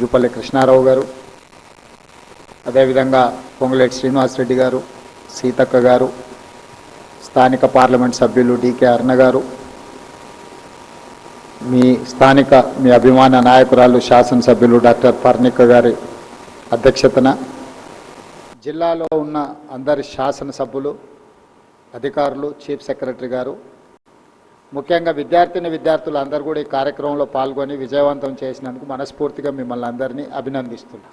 జూపల్లి కృష్ణారావు గారు, అదేవిధంగా పొంగులేటి శ్రీనివాసరెడ్డి గారు, సీతక్క గారు, స్థానిక పార్లమెంట్ సభ్యులు డికే అరుణ గారు, మీ అభిమాన నాయకురాలు శాసనసభ్యులు డాక్టర్ పర్ణిక గారి అధ్యక్షతన జిల్లాలో ఉన్న అందరి శాసనసభ్యులు, అధికారులు, చీఫ్ సెక్రటరీ గారు, ముఖ్యంగా విద్యార్థులు అందరూ కూడా ఈ కార్యక్రమంలో పాల్గొని విజయవంతం చేసినందుకు మనస్ఫూర్తిగా మిమ్మల్ని అందరినీ అభినందిస్తున్నాను.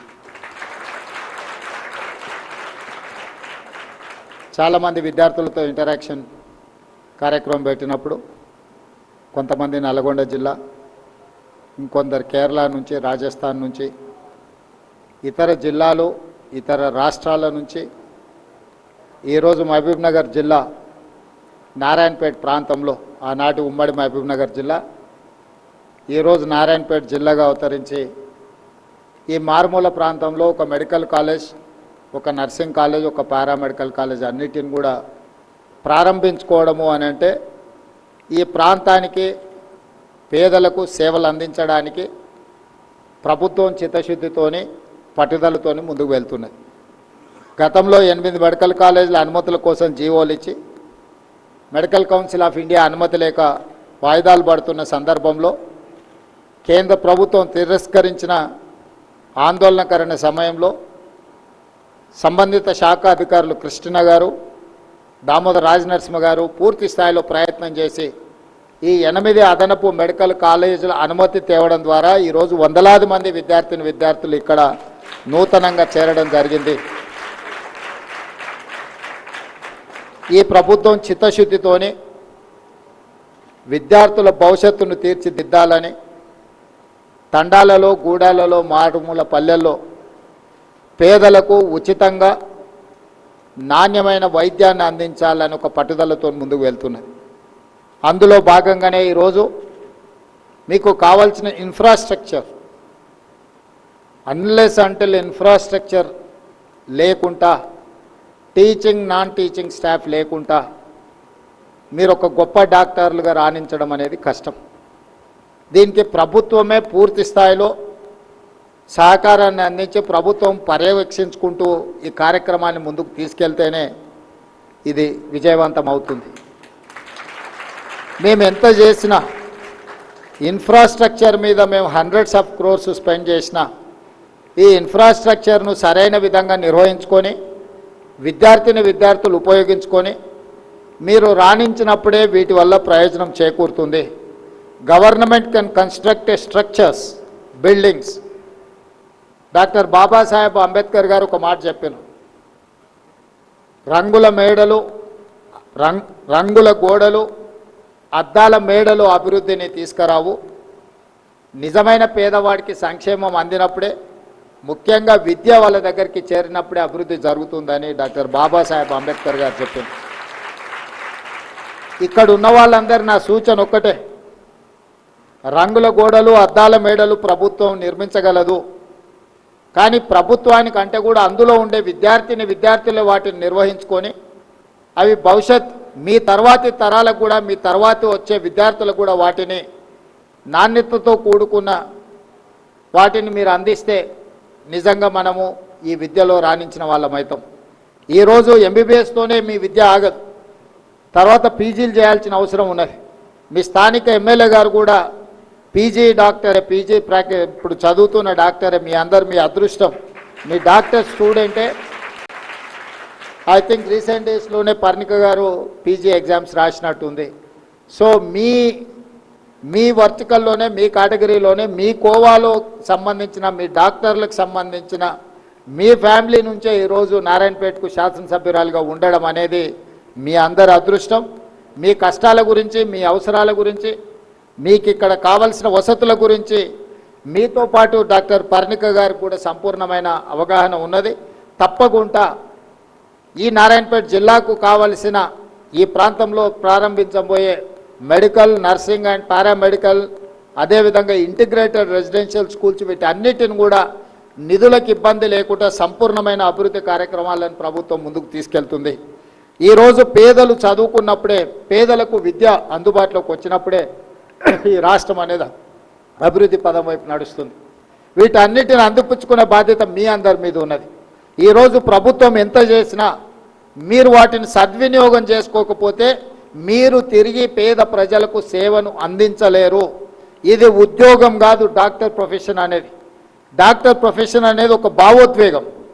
చాలామంది విద్యార్థులతో ఇంటరాక్షన్ కార్యక్రమం పెట్టినప్పుడు కొంతమంది నల్గొండ జిల్లా, ఇంకొందరు కేరళ నుంచి, రాజస్థాన్ నుంచి, ఇతర జిల్లాలు, ఇతర రాష్ట్రాల నుంచి ఈరోజు మహబూబ్నగర్ జిల్లా నారాయణపేట ప్రాంతంలో, ఆనాటి ఉమ్మడి మహబూబ్నగర్ జిల్లా ఈరోజు నారాయణపేట జిల్లాగా అవతరించి ఈ మారుమూల ప్రాంతంలో ఒక మెడికల్ కాలేజ్, ఒక నర్సింగ్ కాలేజ్, ఒక పారామెడికల్ కాలేజ్ అన్నిటిని కూడా ప్రారంభించుకోవడము అని అంటే ఈ ప్రాంతానికి పేదలకు సేవలు అందించడానికి ప్రభుత్వం చిత్తశుద్ధితోని పట్టుదలతోని ముందుకు వెళ్తున్నది. గతంలో 8 మెడికల్ కాలేజీల అనుమతుల కోసం జీవోలు ఇచ్చి మెడికల్ కౌన్సిల్ ఆఫ్ ఇండియా అనుమతి లేక వాయిదాలు పడుతున్న సందర్భంలో కేంద్ర ప్రభుత్వం తిరస్కరించిన ఆందోళనకరణ సమయంలో సంబంధిత శాఖ అధికారులు కృష్ణ గారు, దామోదర్ రాజనరసింహ గారు పూర్తి స్థాయిలో ప్రయత్నం చేసి ఈ 8 అదనపు మెడికల్ కాలేజీల అనుమతి తేవడం ద్వారా ఈరోజు వందలాది మంది విద్యార్థులు ఇక్కడ నూతనంగా చేరడం జరిగింది. ఈ ప్రభుత్వం చిత్తశుద్ధితోని విద్యార్థుల భవిష్యత్తును తీర్చిదిద్దాలని తండాలలో, గూడాలలో, మారుమూల పల్లెల్లో పేదలకు ఉచితంగా నాణ్యమైన వైద్యాన్ని అందించాలని ఒక పట్టుదలతో ముందుకు వెళ్తున్నది. అందులో భాగంగానే ఈరోజు మీకు కావాల్సిన ఇన్ఫ్రాస్ట్రక్చర్, అన్లెస్ అంటిల్ ఇన్ఫ్రాస్ట్రక్చర్ లేకుండా, టీచింగ్ నాన్ టీచింగ్ స్టాఫ్ లేకుండా మీరు ఒక గొప్ప డాక్టర్లుగా రాణించడం అనేది కష్టం. దీనికి ప్రభుత్వమే పూర్తి స్థాయిలో సహకారాన్ని అందించి ప్రభుత్వం పర్యవేక్షించుకుంటూ ఈ కార్యక్రమాన్ని ముందుకు తీసుకెళ్తేనే ఇది విజయవంతం అవుతుంది. మేము ఎంత చేసినా, ఇన్ఫ్రాస్ట్రక్చర్ మీద మేము హండ్రెడ్స్ ఆఫ్ క్రోర్స్ స్పెండ్ చేసినా ఈ ఇన్ఫ్రాస్ట్రక్చర్ను సరైన విధంగా నిర్వహించుకొని విద్యార్థులు ఉపయోగించుకొని మీరు రాణించినప్పుడే వీటి వల్ల ప్రయోజనం చేకూరుతుంది. Government can construct a structures, buildings. Doctor Babasaheb Ambedkar గారు ఒక మాట చెప్పారు, రంగుల మేడలు, రంగుల గోడలు, అద్దాల మేడలు అభివృద్ధిని తీసుకురావు. నిజమైన పేదవాడికి సంక్షేమం అందినప్పుడే, ముఖ్యంగా విద్య వాళ్ళ దగ్గరికి చేరినప్పుడే అభివృద్ధి జరుగుతుందని డాక్టర్ బాబాసాహెబ్ అంబేద్కర్ గారు చెప్పారు. ఇక్కడ ఉన్న వాళ్ళందరూ నా సూచన ఒక్కటే, రంగుల గోడలు, అద్దాల మేడలు ప్రభుత్వం నిర్మించగలదు, కానీ ప్రభుత్వానికంటే కూడా అందులో ఉండే విద్యార్థులు వాటిని నిర్వహించుకొని అవి భవిష్యత్ మీ తర్వాతి తరాలకు కూడా, మీ తర్వాత వచ్చే విద్యార్థులకు కూడా వాటిని నాణ్యతతో కూడుకున్న వాటిని మీరు అందిస్తే నిజంగా మనము ఈ విద్యలో రాణించిన వాళ్ళమవుతాం. ఈరోజు ఎంబీబీఎస్తోనే మీ విద్య ఆగదు, తర్వాత పీజీలు చేయాల్సిన అవసరం ఉన్నది. మీ స్థానిక ఎమ్మెల్యే గారు కూడా పీజీ డాక్టరే, ఇప్పుడు చదువుతున్న డాక్టరే. మీ అదృష్టం, మీ డాక్టర్ స్టూడెంటే. ఐ థింక్ రీసెంట్ డేస్లోనే పర్ణిక గారు పీజీ ఎగ్జామ్స్ రాసినట్టుంది. సో మీ వర్టికల్లోనే, మీ కేటగిరీలోనే, మీ కోవాలో సంబంధించిన మీ డాక్టర్లకు సంబంధించిన మీ ఫ్యామిలీ నుంచే ఈరోజు నారాయణపేటకు శాసనసభ్యురాలుగా ఉండడం అనేది మీ అందరి అదృష్టం. మీ కష్టాల గురించి, మీ అవసరాల గురించి, మీకు ఇక్కడ కావలసిన వసతుల గురించి మీతో పాటు డాక్టర్ పర్ణిక గారికి కూడా సంపూర్ణమైన అవగాహన ఉన్నది. తప్పకుండా ఈ నారాయణపేట జిల్లాకు కావలసిన ఈ ప్రాంతంలో ప్రారంభించబోయే మెడికల్, నర్సింగ్ అండ్ పారామెడికల్, అదేవిధంగా ఇంటిగ్రేటెడ్ రెసిడెన్షియల్ స్కూల్స్, వీటన్నిటిని కూడా నిధులకు ఇబ్బంది లేకుండా సంపూర్ణమైన అభివృద్ధి కార్యక్రమాలను ప్రభుత్వం ముందుకు తీసుకెళ్తుంది. ఈరోజు పేదలు చదువుకున్నప్పుడే, పేదలకు విద్య అందుబాటులోకి వచ్చినప్పుడే ఈ రాష్ట్రం అనేది అభివృద్ధి పదం వైపు నడుస్తుంది. వీటన్నిటిని అందిపుచ్చుకునే బాధ్యత మీ అందరి మీద ఉన్నది. ఈరోజు ప్రభుత్వం ఎంత చేసినా మీరు వాటిని సద్వినియోగం చేసుకోకపోతే మీరు తిరిగి పేద ప్రజలకు సేవను అందించలేరు. ఇది ఉద్యోగం కాదు డాక్టర్ ప్రొఫెషన్ అనేది. డాక్టర్ ప్రొఫెషన్ అనేది ఒక భావోద్వేగం.